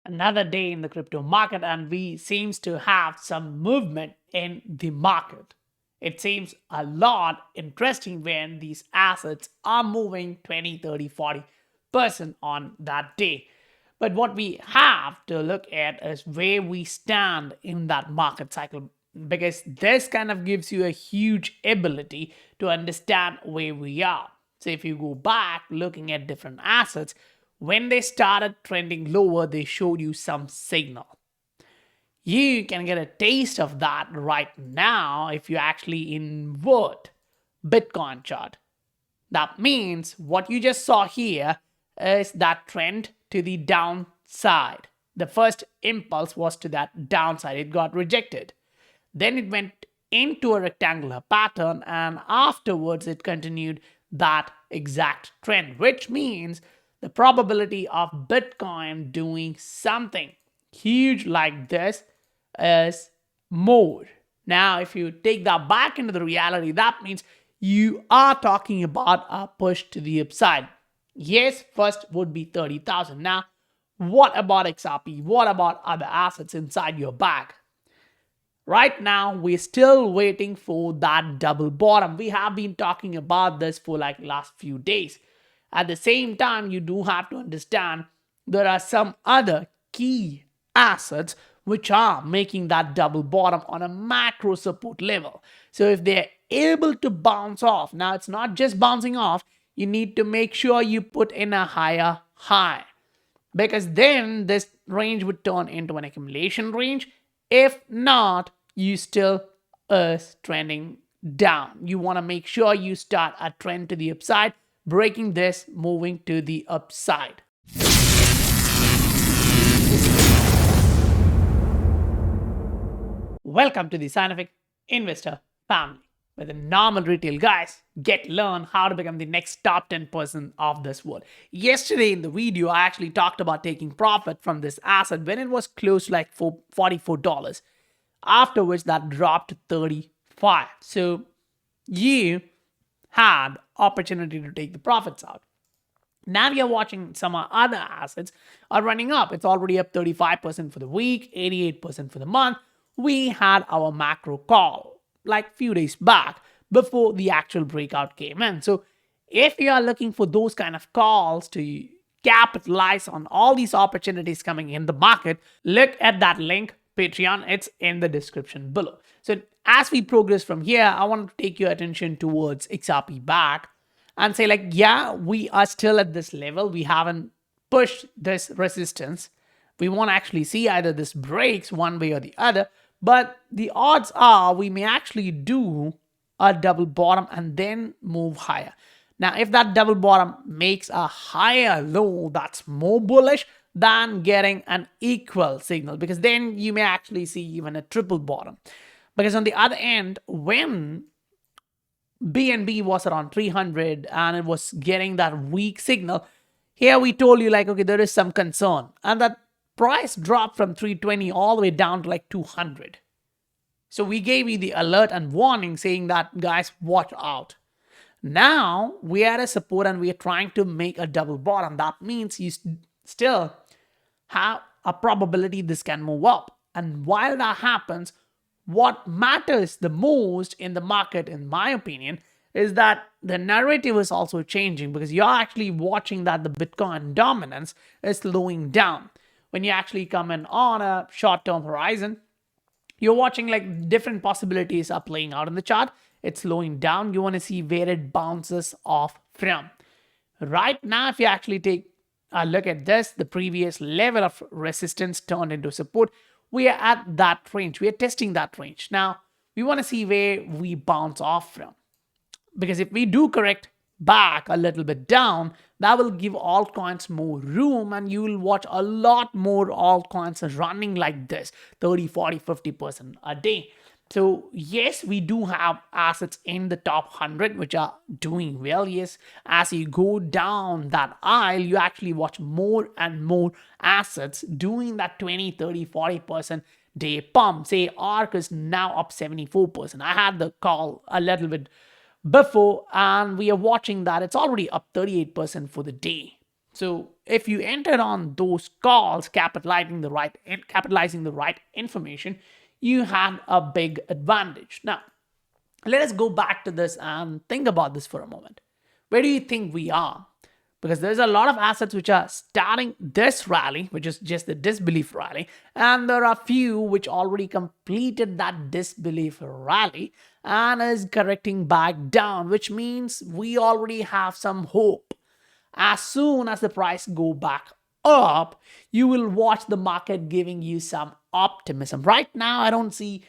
Another day in the crypto market, and we seems to have some movement in the market. It seems a lot interesting when these assets are moving 20, 30, 40% on that day. But what we have to look at is where we stand in that market cycle, because this kind of gives you a huge ability to understand where we are. So if you go back looking at different assets, when they started trending lower, they showed you some signal. You can get a taste of that right now if you actually invert Bitcoin chart. That means what you just saw here is that trend to the downside. The first impulse was to that downside. It got rejected. Then it went into a rectangular pattern, and afterwards it continued that exact trend, which means the probability of Bitcoin doing something huge like this is more. Now, if you take that back into the reality, that means you are talking about a push to the upside. Yes, first would be 30,000. Now, what about XRP? What about other assets inside your bag? Right now, we're still waiting for that double bottom. We have been talking about this for like last few days. At the same time, you do have to understand there are some other key assets which are making that double bottom on a macro support level. So if they're able to bounce off, now it's not just bouncing off, you need to make sure you put in a higher high, because then this range would turn into an accumulation range. If not, you still is trending down. You want to make sure you start a trend to the upside, breaking this, moving to the upside. Welcome to the Scientific Investor family, where the normal retail guys learn how to become the next top 10% of this world. Yesterday in the video, I actually talked about taking profit from this asset when it was close to like $44. After which that dropped to 35. So you had opportunity to take the profits out. Now you're watching some other assets are running up. It's already up 35% for the week, 88% for the month. We had our macro call like a few days back before the actual breakout came in. So if you are looking for those kind of calls to capitalize on all these opportunities coming in the market, look at that link, Patreon. It's in the description below. So as we progress from here, I want to take your attention towards XRP back and say like, yeah, we are still at this level. We haven't pushed this resistance. We want to actually see either this breaks one way or the other, but the odds are we may actually do a double bottom and then move higher. Now, if that double bottom makes a higher low, that's more bullish than getting an equal signal, because then you may actually see even a triple bottom. Because on the other end, when BNB was around 300 and it was getting that weak signal, here we told you like, okay, there is some concern, and that price dropped from 320 all the way down to like 200. So we gave you the alert and warning saying that, guys, watch out. Now we are at a support and we are trying to make a double bottom. That means you still have a probability this can move up. And while that happens, what matters the most in the market, in my opinion, is that the narrative is also changing, because you're actually watching that the Bitcoin dominance is slowing down. When you actually come in on a short-term horizon, you're watching like different possibilities are playing out in the chart. It's slowing down. You want to see where it bounces off from. Right now, if you actually take a look at this, the previous level of resistance turned into support. We are at that range. We are testing that range. Now, we want to see where we bounce off from. Because if we do correct back a little bit down, that will give altcoins more room, and you will watch a lot more altcoins running like this 30, 40, 50% a day. So yes, we do have assets in the top 100 which are doing well. Yes, as you go down that aisle, you actually watch more and more assets doing that 20, 30, 40% day pump. Say ARK is now up 74%. I had the call a little bit before, and we are watching that it's already up 38% for the day. So if you entered on those calls, capitalizing the right information, you had a big advantage. Now, let us go back to this and think about this for a moment. Where do you think we are? Because there's a lot of assets which are starting this rally, which is just the disbelief rally, and there are few which already completed that disbelief rally and is correcting back down, which means we already have some hope. As soon as the price go back up, you will watch the market giving you some optimism. Right now, I don't see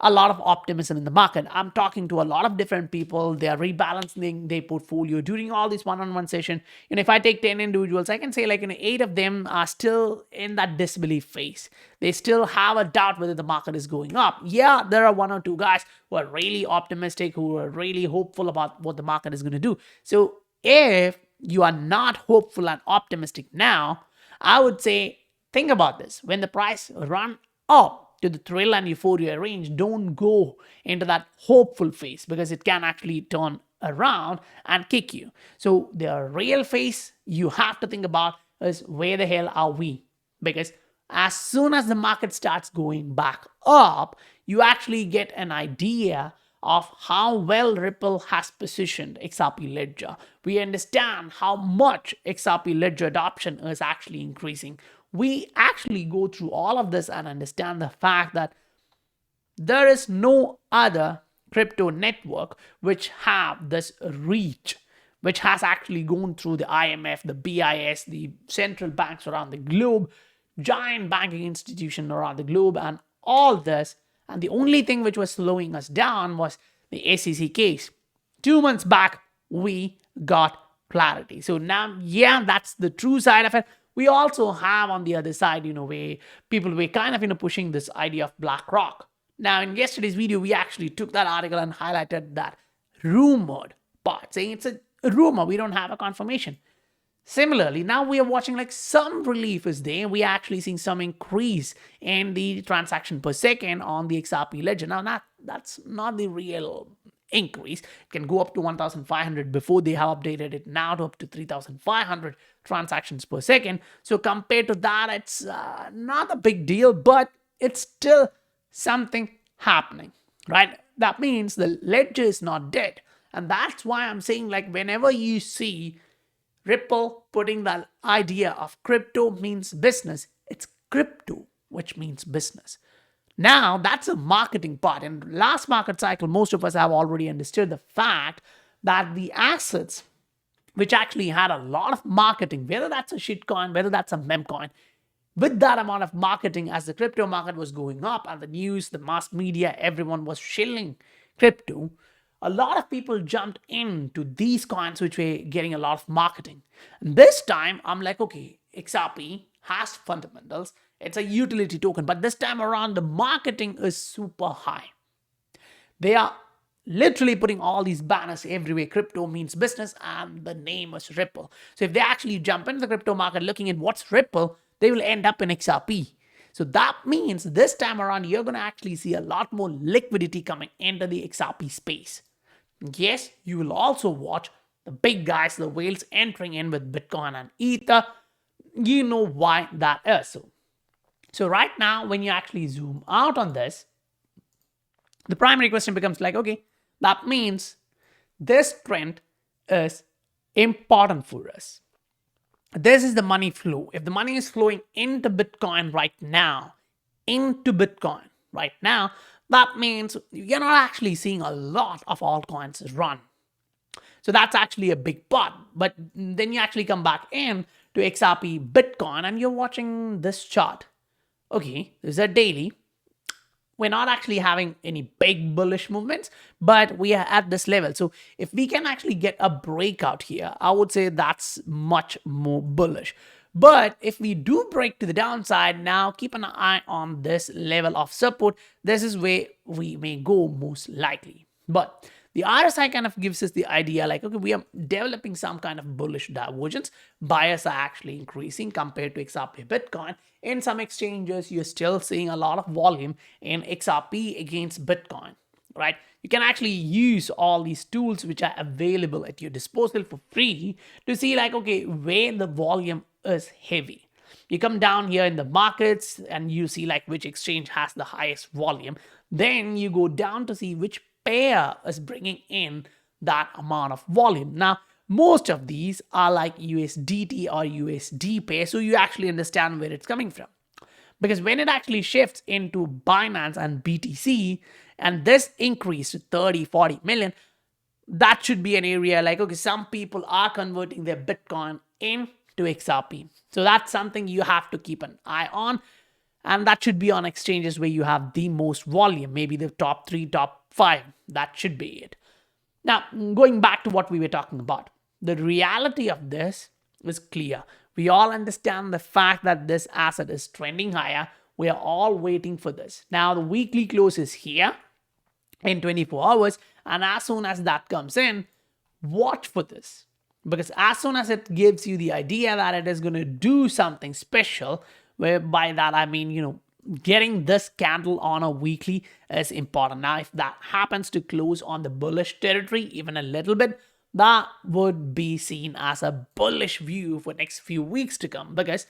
a lot of optimism in the market. I'm talking to a lot of different people. They are rebalancing their portfolio during all this one-on-one session. If I take 10 individuals, I can say 8 of them are still in that disbelief phase. They still have a doubt whether the market is going up. Yeah, there are 1 or 2 guys who are really optimistic, who are really hopeful about what the market is going to do. So if you are not hopeful and optimistic now, I would say think about this. When the price run up to the thrill and euphoria range, don't go into that hopeful phase because it can actually turn around and kick you. So the real phase you have to think about is where the hell are we? Because as soon as the market starts going back up, you actually get an idea of how well Ripple has positioned XRP Ledger. We understand how much XRP Ledger adoption is actually increasing. We actually go through all of this and understand the fact that there is no other crypto network which have this reach, which has actually gone through the IMF, the BIS, the central banks around the globe, giant banking institution around the globe, and all this. And the only thing which was slowing us down was the SEC case. 2 months back, we got clarity. So now, yeah, that's the true side of it. We also have on the other side, where people were kind of, pushing this idea of BlackRock. Now, in yesterday's video, we actually took that article and highlighted that rumored part, saying it's a rumor. We don't have a confirmation. Similarly, now we are watching some relief is there. We are actually seeing some increase in the transaction per second on the XRP ledger. Now, that's not the real increase. It can go up to 1,500 before they have updated it now to up to 3,500 transactions per second. So compared to that, it's not a big deal, but it's still something happening, right? That means the ledger is not dead. And that's why I'm saying whenever you see Ripple putting that idea of crypto means business, it's crypto, which means business. Now, that's a marketing part. In last market cycle, most of us have already understood the fact that the assets, which actually had a lot of marketing, whether that's a shitcoin, whether that's a meme coin, with that amount of marketing as the crypto market was going up and the news, the mass media, everyone was shilling crypto, a lot of people jumped into these coins which were getting a lot of marketing. And this time, I'm like, okay, XRP has fundamentals. It's a utility token. But this time around, the marketing is super high. They are literally putting all these banners everywhere. Crypto means business and the name is Ripple. So if they actually jump into the crypto market looking at what's Ripple, they will end up in XRP. So that means this time around, you're going to actually see a lot more liquidity coming into the XRP space. Yes, you will also watch the big guys, the whales entering in with Bitcoin and Ether. You know why that is. So right now, when you actually zoom out on this, the primary question becomes okay, that means this trend is important for us. This is the money flow. If the money is flowing into Bitcoin right now, that means you're not actually seeing a lot of altcoins run. So that's actually a big part. But then you actually come back in to XRP Bitcoin and you're watching this chart. Okay, this is a daily. We're not actually having any big bullish movements, but we are at this level. So if we can actually get a breakout here, I would say that's much more bullish. But if we do break to the downside, now keep an eye on this level of support. This is where we may go most likely. But the RSI kind of gives us the idea okay, we are developing some kind of bullish divergence. Buyers are actually increasing compared to XRP Bitcoin. In some exchanges, you're still seeing a lot of volume in XRP against Bitcoin. right? You can actually use all these tools which are available at your disposal for free to see like, okay, where the volume is heavy. You come down here in the markets and you see like which exchange has the highest volume. Then you go down to see which pair is bringing in that amount of volume. Now, most of these are like USDT or USD pair, so you actually understand where it's coming from. Because when it actually shifts into Binance and BTC, and this increase to 30, 40 million, that should be an area like, okay, some people are converting their Bitcoin into XRP. So that's something you have to keep an eye on. And that should be on exchanges where you have the most volume, maybe the top 3, top 5. That should be it. Now, going back to what we were talking about, the reality of this is clear. We all understand the fact that this asset is trending higher. We are all waiting for this. Now, the weekly close is here in 24 hours. And as soon as that comes in, watch for this. Because as soon as it gives you the idea that it is going to do something special, where by that I mean, getting this candle on a weekly is important. Now, if that happens to close on the bullish territory, even a little bit, that would be seen as a bullish view for next few weeks to come. Because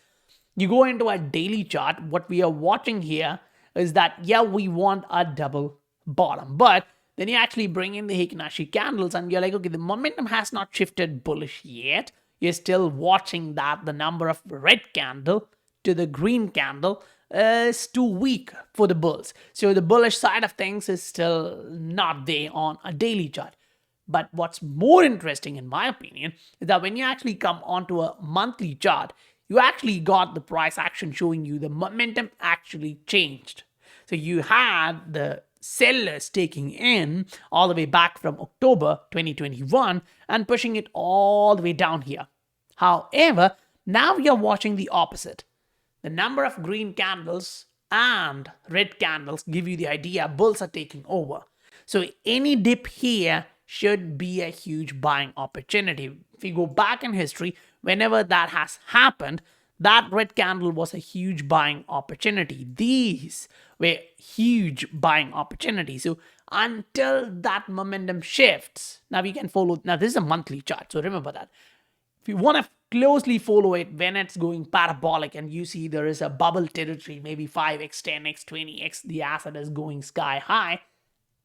you go into a daily chart, what we are watching here is that, yeah, we want a double bottom. But then you actually bring in the Hikinashi candles and you're like, okay, the momentum has not shifted bullish yet. You're still watching that the number of red candle to the green candle is too weak for the bulls. So the bullish side of things is still not there on a daily chart. But what's more interesting, in my opinion, is that when you actually come onto a monthly chart, you actually got the price action showing you the momentum actually changed. So you had the sellers taking in all the way back from October 2021 and pushing it all the way down here. However, now we are watching the opposite. The number of green candles and red candles give you the idea bulls are taking over. So any dip here should be a huge buying opportunity. If you go back in history, whenever that has happened, that red candle was a huge buying opportunity. These were huge buying opportunities. So until that momentum shifts, now we can follow. Now this is a monthly chart, so remember that. If you want to closely follow it when it's going parabolic and you see there is a bubble territory, maybe 5x, 10x, 20x, the asset is going sky high,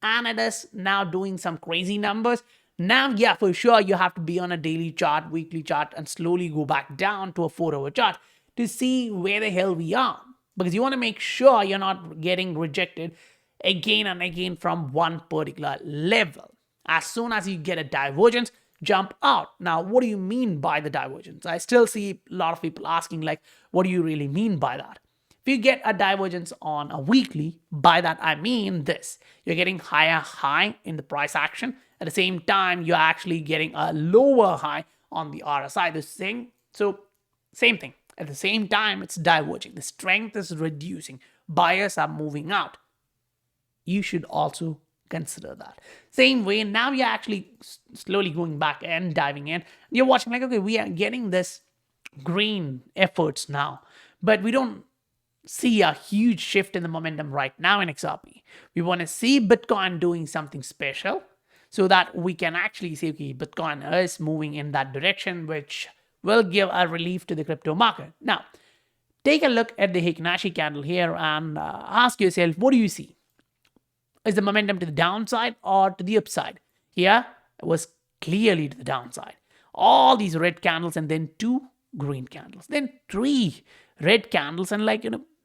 and it is now doing some crazy numbers. Now, yeah, for sure, you have to be on a daily chart, weekly chart, and slowly go back down to a 4-hour chart to see where the hell we are. Because you want to make sure you're not getting rejected again and again from one particular level. As soon as you get a divergence, jump out. Now, what do you mean by the divergence? I still see a lot of people asking, like, what do you really mean by that? If you get a divergence on a weekly, by that I mean this. You're getting higher high in the price action. At the same time, you're actually getting a lower high on the RSI. Same thing. At the same time, it's diverging. The strength is reducing. Buyers are moving out. You should also consider that. Same way, now you're actually slowly going back and diving in. You're watching like, okay, we are getting this green efforts now, but we don't see a huge shift in the momentum right now in XRP. We want to see Bitcoin doing something special so that we can actually say, okay, Bitcoin is moving in that direction, which will give a relief to the crypto market. Now, take a look at the Hikinashi candle here and ask yourself, what do you see? Is the momentum to the downside or to the upside? Here, it was clearly to the downside. All these red candles and then 2 green candles. Then 3 red candles and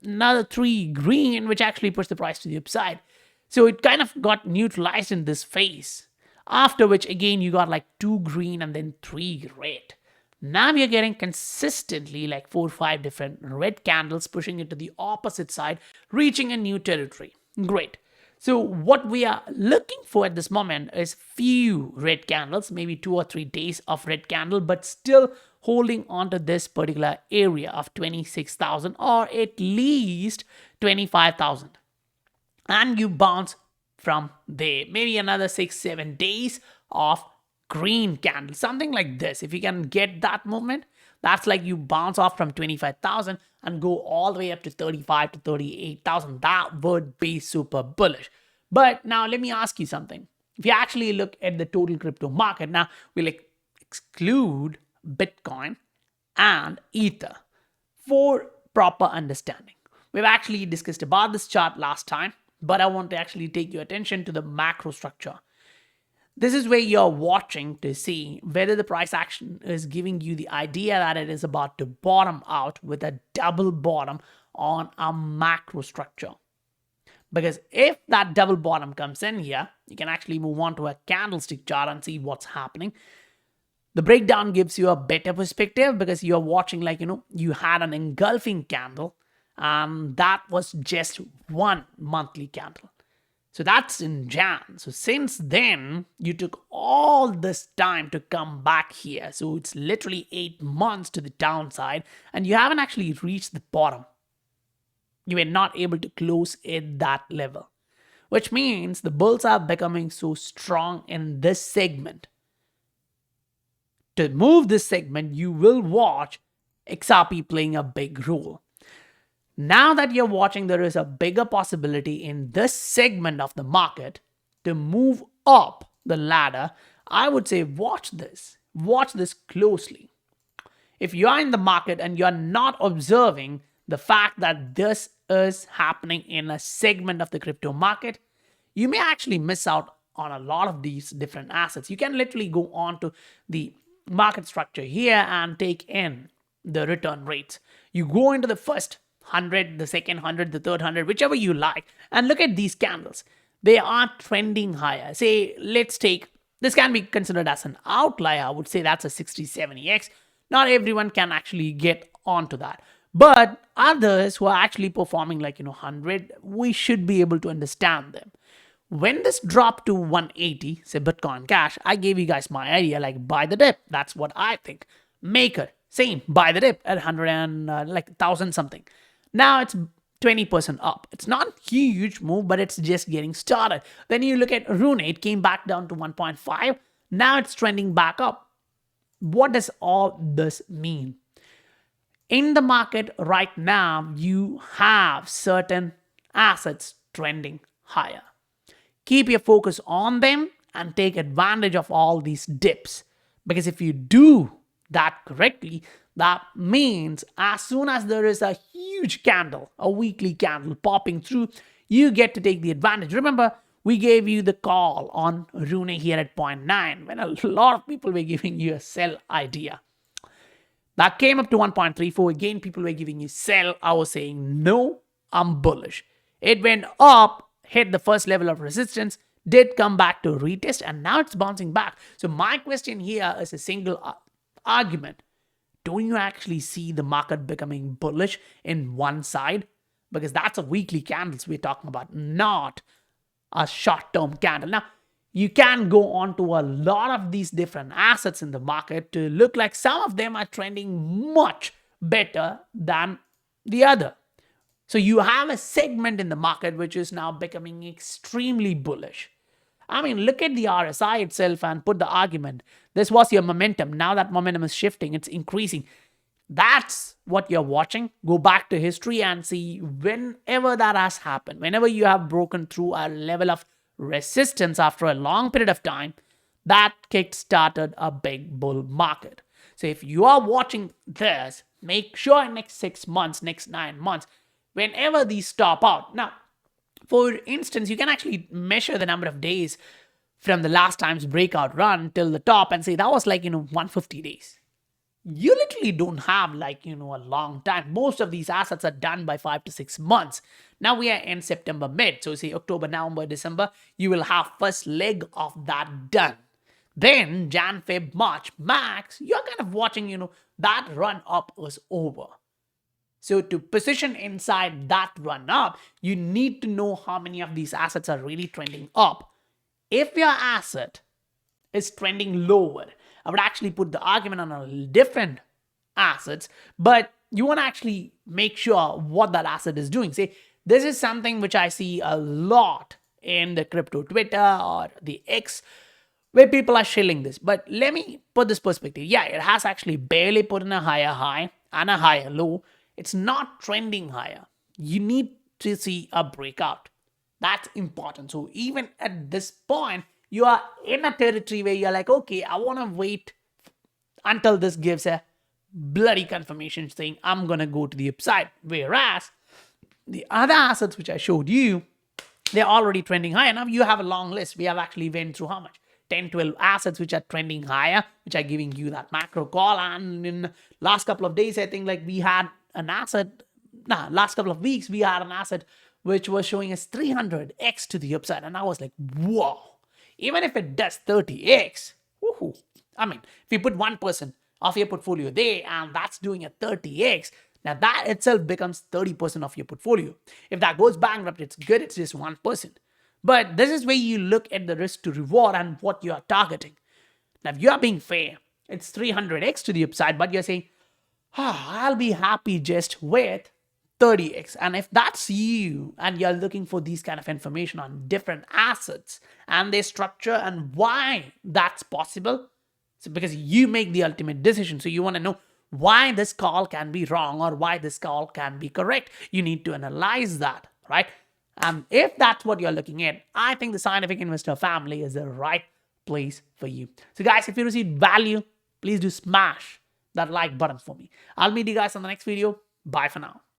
another 3 green, which actually pushed the price to the upside. So it kind of got neutralized in this phase. After which, again, you got 2 green and then 3 red. Now we are getting consistently 4 or 5 different red candles pushing it to the opposite side, reaching a new territory. Great. So what we are looking for at this moment is few red candles, maybe 2 or 3 days of red candle, but still holding on to this particular area of 26,000 or at least 25,000. And you bounce from there, maybe another 6-7 days of green candle, something like this. If you can get that movement, that's like you bounce off from 25,000 and go all the way up to 35 to 38,000. That would be super bullish. But now let me ask you something. If you actually look at the total crypto market, now we'll exclude Bitcoin and Ether for proper understanding. We've actually discussed about this chart last time, but I want to actually take your attention to the macro structure. This is where you're watching to see whether the price action is giving you the idea that it is about to bottom out with a double bottom on a macro structure. Because if that double bottom comes in here, you can actually move on to a candlestick chart and see what's happening. The breakdown gives you a better perspective because you're watching you had an engulfing candle and that was just one monthly candle. So that's in Jan. So since then, you took all this time to come back here. So it's literally 8 months to the downside and you haven't actually reached the bottom. You were not able to close at that level, which means the bulls are becoming so strong in this segment. To move this segment, you will watch XRP playing a big role. Now that you're watching, there is a bigger possibility in this segment of the market to move up the ladder. I would say watch this. Watch this closely. If you are in the market and you're not observing the fact that this is happening in a segment of the crypto market, you may actually miss out on a lot of these different assets. You can literally go on to the market structure here and take in the return rates. You go into the first 100, the second 100, the third 100, whichever you like, and look at these candles. They are trending higher. Say, let's take, this can be considered as an outlier. I would say that's a 60-70x. Not everyone can actually get onto that. But others who are actually performing 100, we should be able to understand them. When this dropped to 180, say Bitcoin Cash, I gave you guys my idea, buy the dip. That's what I think. Maker, same, buy the dip at 100 and 1,000 something. Now it's 20% up. It's not a huge move, but it's just getting started. Then you look at Rune, it came back down to 1.5. Now it's trending back up. What does all this mean? In the market right now, you have certain assets trending higher. Keep your focus on them and take advantage of all these dips. Because if you do that correctly, that means as soon as there is a huge candle, a weekly candle popping through, you get to take the advantage. Remember, we gave you the call on Rune here at 0.9 when a lot of people were giving you a sell idea. That came up to 1.34. Again, people were giving you sell. I was saying, no, I'm bullish. It went up, hit the first level of resistance, did come back to retest, and now it's bouncing back. So my question here is a single argument. Don't you actually see the market becoming bullish in one side? Because that's a weekly candles we're talking about, not a short-term candle. Now, you can go on to a lot of these different assets in the market to look like some of them are trending much better than the other. So you have a segment in the market which is now becoming extremely bullish. I mean, look at the RSI itself and put the argument. This was your momentum. Now that momentum is shifting, it's increasing. That's what you're watching. Go back to history and see whenever that has happened, whenever you have broken through a level of resistance after a long period of time, that kick-started a big bull market. So if you are watching this, make sure in next 6 months, next 9 months, whenever these stop out. Now, for instance, you can actually measure the number of days from the last time's breakout run till the top and say that was 150 days. You literally don't have a long time. Most of these assets are done by 5 to 6 months. Now we are in September mid. So say October, November, December, you will have first leg of that done. Then Jan, Feb, March, max, you're kind of watching, that run up was over. So to position inside that run up, you need to know how many of these assets are really trending up. If your asset is trending lower, I would actually put the argument on a different assets, but you want to actually make sure what that asset is doing. Say, this is something which I see a lot in the crypto Twitter or the X, where people are shilling this. But let me put this perspective. Yeah, it has actually barely put in a higher high and a higher low. It's not trending higher. You need to see a breakout. That's important. So even at this point, you are in a territory where you're like, okay, I want to wait until this gives a bloody confirmation saying I'm going to go to the upside. Whereas the other assets which I showed you, they're already trending higher. Now you have a long list. We have actually went through how much? 10, 12 assets which are trending higher, which are giving you that macro call. And in last couple of days, I think like we had an asset, last couple of weeks, we had an asset which was showing us 300x to the upside. And I was like, whoa, even if it does 30x, woohoo. I mean, if you put 1% of your portfolio there and that's doing a 30x, now that itself becomes 30% of your portfolio. If that goes bankrupt, it's good, it's just 1%. But this is where you look at the risk to reward and what you are targeting. Now, if you are being fair, it's 300x to the upside, but you're saying, I'll be happy just with 30x. And if that's you and you're looking for these kind of information on different assets and their structure and why that's possible, so because you make the ultimate decision, so you want to know why this call can be wrong or why this call can be correct. You need to analyze that, right? And if that's what you're looking at, I think the Scientific Investor family is the right place for you. So guys, if you received value, please do smash that like button for me. I'll meet you guys on the next video. Bye for now.